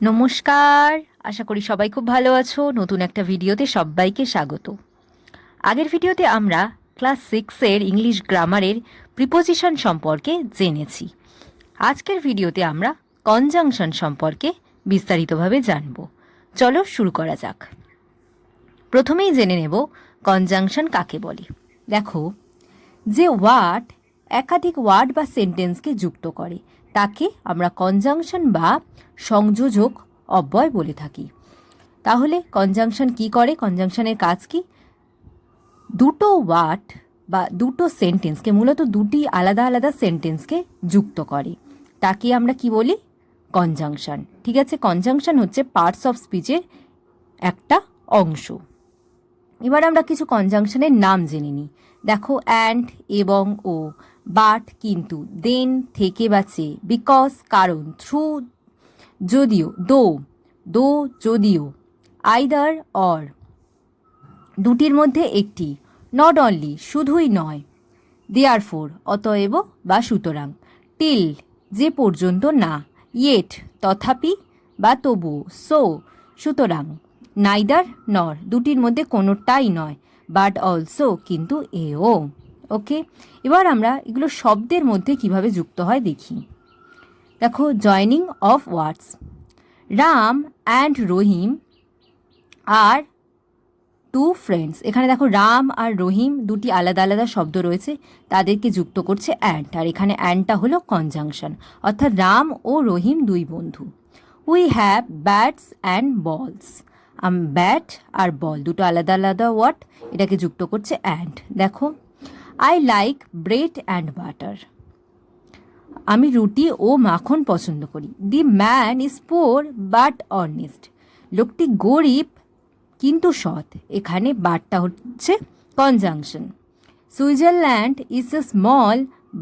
নমস্কার, আশা করি সবাই খুব ভালো আছো। নতুন একটা ভিডিওতে সবাইকে স্বাগত। আগের ভিডিওতে আমরা ক্লাস 6-এর ইংলিশ গ্রামারের প্রিপোজিশন সম্পর্কে জেনেছি। আজকের ভিডিওতে আমরা কনজাংশন সম্পর্কে বিস্তারিতভাবে জানব। চলো শুরু করা যাক। প্রথমেই জেনে নেব কনজাংশন কাকে বলে। দেখো, যে ওয়ার্ড একাধিক ওয়ার্ড বা সেন্টেন্সকে যুক্ত করে তাকে আমরা কনজাংশন বা সংযোজক অব্যয় বলে থাকি। তাহলে কনজাংশন কি করে? কনজাংশনের কাজ কি? দুটো ওয়ার্ড বা দুটো সেন্টেন্সকে, মূলত দুটি আলাদা আলাদা সেন্টেন্সকে যুক্ত করে তাকে আমরা কি বলি? কনজাংশন। ঠিক আছে, কনজাংশন হচ্ছে পার্টস অফ স্পিচের একটা অংশ। এবার আমরা কিছু কনজাংশনের নাম জেনে নিই। দেখো, অ্যান্ড, এবং, ও, বাট, কিন্তু, দেন, থেকে বা চেয়ে, বিকজ, কারণ, থ্রু, যদিও, দো, যদিও, আইদার, অর, দুটির মধ্যে একটি, নট অনলি, শুধুই নয়, দেয়ারফোর, অতএব বা সুতরাং, টিল, যে পর্যন্ত না, ইয়েট, তথাপি বা তবুও, সো, সুতরাং, নাইদার, নর, দুটির মধ্যে কোনোটাই নয়, বাট অলসো, কিন্তু এও। ওকে, এবার আমরা এগুলো শব্দের মধ্যে কিভাবে যুক্ত হয় দেখি। দেখো, joining of words. Ram and Rahim are two friends. এখানে দেখো, রাম আর রহিম দুটি আলাদা আলাদা শব্দ রয়েছে, তাদেরকে যুক্ত করছে অ্যান্ড, আর এখানে অ্যান্ডটা হলো কনজাংশন, অর্থাৎ রাম ও রহিম দুই বন্ধু। উই হ্যাভ ব্যাটস অ্যান্ড বলস। ব্যাট আর বল দুটো আলাদা আলাদা ওয়ার্ড, এটাকে যুক্ত করছে অ্যান্ড। দেখো, I like bread and butter. আমি রুটি ও মাখন পছন্দ করি। দি man is poor but honest. লোকটি গরিব কিন্তু সৎ। এখানে বাটটা হচ্ছে conjunction. Switzerland is a small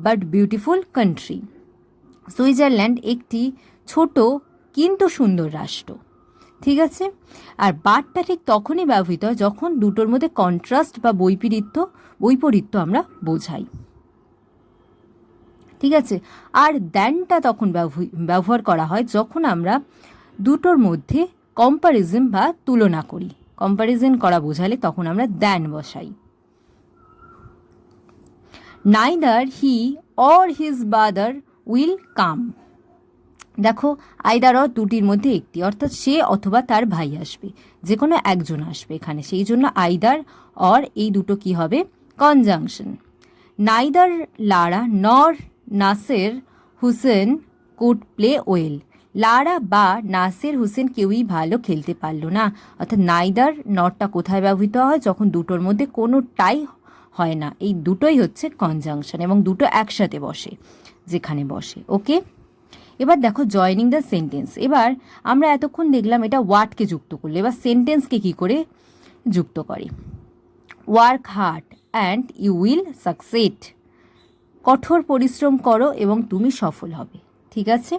but beautiful country. Switzerland একটি ছোট কিন্তু সুন্দর রাষ্ট্র। ঠিক আছে, আর বাটটা ঠিক তখনই ব্যবহৃত হয় যখন দুটোর মধ্যে কন্ট্রাস্ট বা বৈপরীত্য আমরা বোঝাই। ঠিক আছে, আর দ্যানটা তখন ব্যবহার করা হয় যখন আমরা দুটোর মধ্যে কম্প্যারিজন বা তুলনা করি। কম্প্যারিজন করা বোঝালে তখন আমরা দ্যান বসাই। Neither he or his brother will come. দেখো, আইদার অর দুটির মধ্যে একটি, অর্থাৎ সে অথবা তার ভাই আসবে, যে কোনো একজন আসবে এখানে, সেই জন্য আইদার অর এই দুটো কি হবে? Conjunction. Neither Lara nor Nasser Hussain could play well. Lara বা নাসের হুসেন কেউই ভালো খেলতে পারল না। অর্থাৎ নাইদার নরটা কোথায় ব্যবহৃত হয়? যখন দুটোর মধ্যে কোনোটাই হয় না। এই দুটোই হচ্ছে কনজাংশন, এবং দুটো একসাথে বসে যেখানে বসে। ওকে, এবার দেখো জয়নিং দ্য সেন্টেন্স। এবার আমরা এতক্ষণ দেখলাম এটা ওয়ার্ডকে যুক্ত করলে, এবার সেন্টেন্সকে কি করে যুক্ত করে। Work hard and you will succeed. কঠোর পরিশ্রম করো এবং তুমি সফল হবে। ঠিক আছে,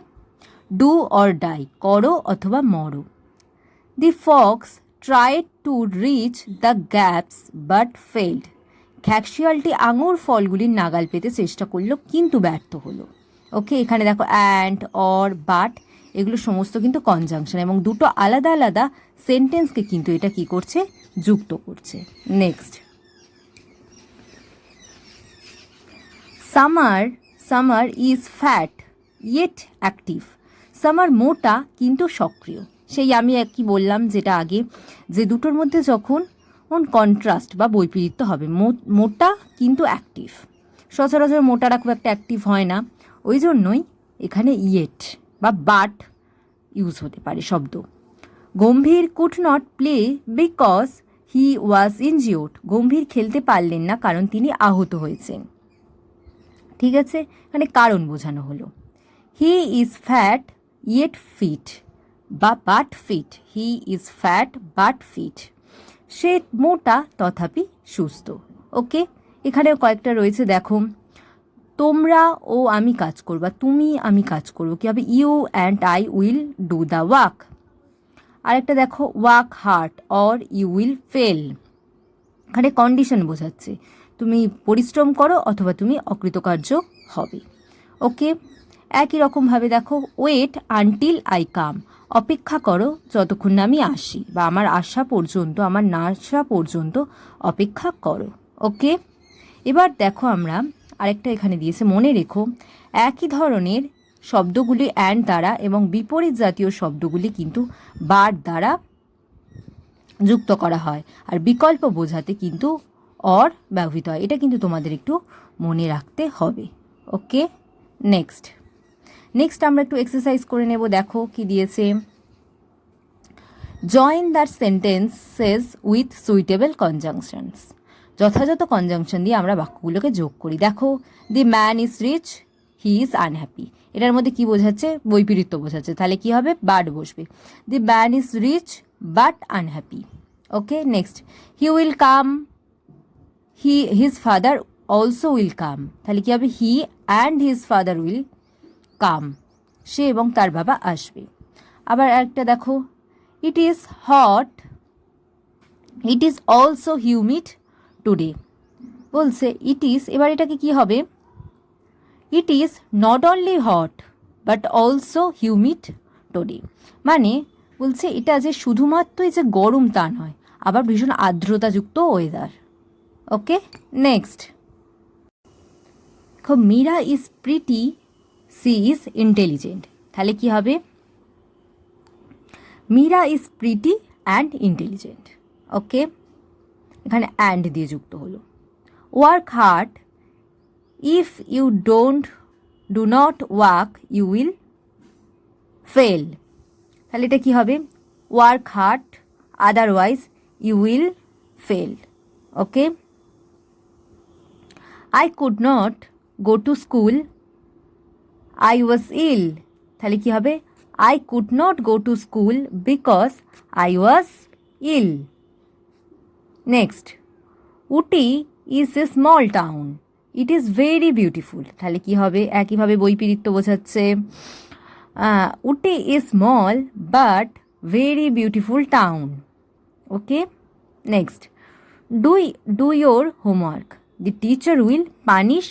ডু অর ডাই, করো অথবা মরো। The fox tried to reach the grapes but failed. খ্যাকশিয়ালটি আঙুর ফলগুলির নাগাল পেতে চেষ্টা করলো কিন্তু ব্যর্থ হলো। ওকে, এখানে দেখো অ্যান্ড, অর, বাট এগুলো সমস্ত কিন্তু কনজাংশন, এবং দুটো আলাদা আলাদা সেন্টেন্সকে কিন্তু এটা কি করছে? যুক্ত করছে। Next, summer is fat yet active. Summer মোটা কিন্তু সক্রিয়। সেই আমি কি বললাম যেটা আগে, যে দুটোর মধ্যে যখন কন্ট্রাস্ট বা বৈপরীত্য হবে, মোটা কিন্তু অ্যাক্টিভ। সচরাচর মোটারা খুব একটা অ্যাক্টিভ হয় না, ওই জন্যই এখানে ইয়েট বা বাট ইউজ হতে পারে শব্দ। Gambhir could not play because he was injured. Gambhir খেলতে পারলেন না কারণ তিনি আহত হয়েছেন। ঠিক আছে, এখানে কারণ বোঝানো হলো। He is fat yet fit বা but fit. He is fat but fit. সে মোটা তথাপি সুস্থ। ওকে, এখানেও কয়েকটা রয়েছে। দেখো, তোমরা ও আমি কাজ করবা, তুমি আমি কাজ করবো, কী হবে? You and I will do the work. আরেকটা দেখো, work hard or you will fail. এখানে কন্ডিশন বোঝাচ্ছে, তুমি পরিশ্রম করো অথবা তুমি অকৃতকার্য হবে। ওকে, একই রকমভাবে দেখো, ওয়েট আনটিল আই কাম। অপেক্ষা করো যতক্ষণ না আমি আসি, বা আমার আসা পর্যন্ত, আমার না আসা পর্যন্ত অপেক্ষা করো। ওকে, এবার দেখো আমরা আরেকটা এখানে দিয়েছে, মনে রেখো একই ধরনের শব্দগুলি অ্যান্ড দ্বারা এবং বিপরীত জাতীয় শব্দগুলি কিন্তু বার দ্বারা যুক্ত করা হয়, আর বিকল্প বোঝাতে কিন্তু অর ব্যবহৃত হয়। এটা কিন্তু তোমাদের একটু মনে রাখতে হবে। ওকে, নেক্সট আমরা একটু এক্সারসাইজ করে নেব। দেখো কি দিয়েছে, join the sentences with suitable conjunctions. যথাযথ কনজাংশন দিয়ে আমরা বাক্যগুলোকে যোগ করি। দেখো, the man is rich, he is unhappy. এটার মধ্যে কি বোঝাচ্ছে? বৈপরীত্য বোঝাচ্ছে। তাহলে কি হবে? বাট বসবে। The man is rich but unhappy. Okay, next, he will come, his father also will come. তাহলে কি হবে? He and his father will come. সে এবং তার বাবা আসবে। আবার একটা দেখো, it is hot, it is also humid today. বলছে ইট ইজ, এবার এটাকে কি হবে? It is not only hot but also humid today. মানে বলছে এটা যে শুধুমাত্রই যে গরম তা নয়, আবার ভীষণ আর্দ্রতাযুক্ত weather. Okay, next, Meera is pretty, she is intelligent. তাহলে কি হবে? Meera is pretty and intelligent. Okay, এখানে অ্যান্ড দিয়ে যুক্ত হলো। Work hard, if you do not work you will fail. তাহলে এটা কি হবে? Work hard otherwise you will fail. Okay, I could not go to school, I was ill. তাহলে কি হবে? I could not go to school because I was ill. Next, Uti is a small town. It is very beautiful. তাহলে কি হবে? একইভাবে বৈপরীত্য বোঝাচ্ছে। Uti is small but very beautiful town. Okay? Next, do your homework. The teacher will punish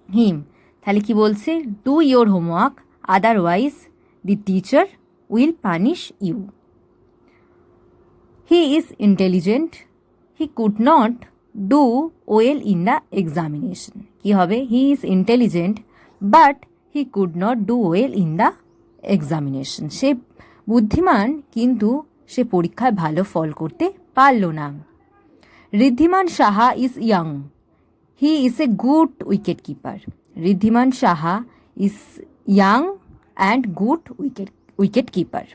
him. তাহলে কি বলছে? Do your homework, otherwise the teacher will punish you. He is intelligent. He could not do well in the examination. কি হবে? He is intelligent but he could not do well in the examination. সে বুদ্ধিমান কিন্তু সে পরীক্ষায় ভালো ফল করতে পারল না। Riddhiman Saha is young. He is a good wicket keeper. Riddhiman Saha is young and good wicket keeper.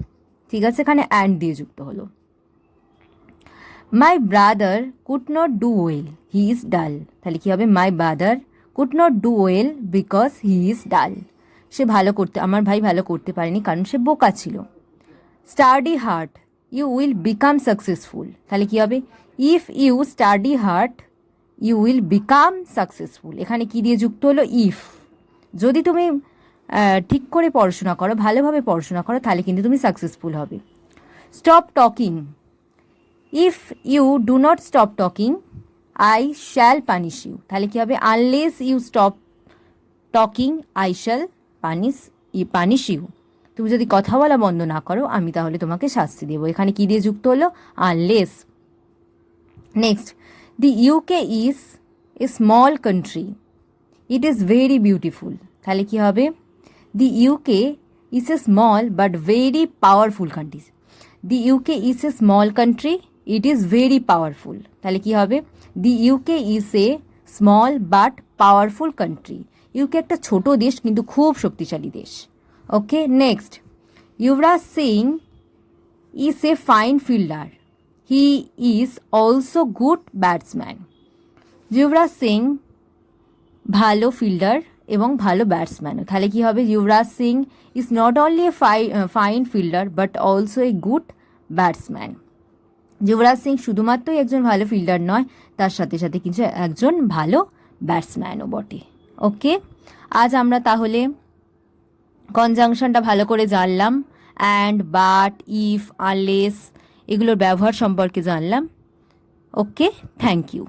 ঠিক আছে, এখানে অ্যান্ড দিয়ে যুক্ত হলো। My brother could not do well, he is dull. তাহলে কি হবে? My brother could not do well because he is dull. সে আমার ভাই ভালো করতে পারেনি কারণ সে বোকা ছিল। Study hard, you will become successful. তাহলে কি হবে? If you study hard you will become successful. এখানে কি দিয়ে যুক্ত হলো? ইফ। যদি তুমি ঠিক করে পড়াশোনা করো, ভালোভাবে পড়াশোনা করো, তাহলে কিন্তু তুমি সাকসেসফুল হবে। Stop talking, if you do not stop talking I shall punish you. তাহলে কি হবে? Unless you stop talking I shall punish you. তুমি যদি কথা বলা বন্ধ না করো আমি তাহলে তোমাকে শাস্তি দেবো। এখানে কি দিয়ে যুক্ত হলো? Unless. Next, the UK is a small country, it is very beautiful. তাহলে কি হবে? The UK is a small but very powerful country. The UK is a small country. It is very powerful. তাহলে কি হবে? The UK is a small but powerful country. UK একটা ছোট দেশ কিন্তু খুব শক্তিশালী দেশ। Okay, next, Yuvraj Singh is a fine fielder. He is also good batsman. Yuvraj Singh ভালো ফিল্ডার এবং ভালো ব্যাটসম্যানও। তাহলে কি হবে? Yuvraj Singh is not only a fine fielder but also a good batsman. Yuvraj Singh শুধুমাত্রই একজন ভালো ফিল্ডার নয়, তার সাথে সাথে কিন্তু একজন ভালো ব্যাটসম্যানও বটে। ওকে, আজ আমরা তাহলে কনজাংশনটা ভালো করে জানলাম, অ্যান্ড, বাট, ইফ, আনলেস এগুলোর ব্যবহার সম্পর্কে জানলাম। ওকে, থ্যাংক ইউ।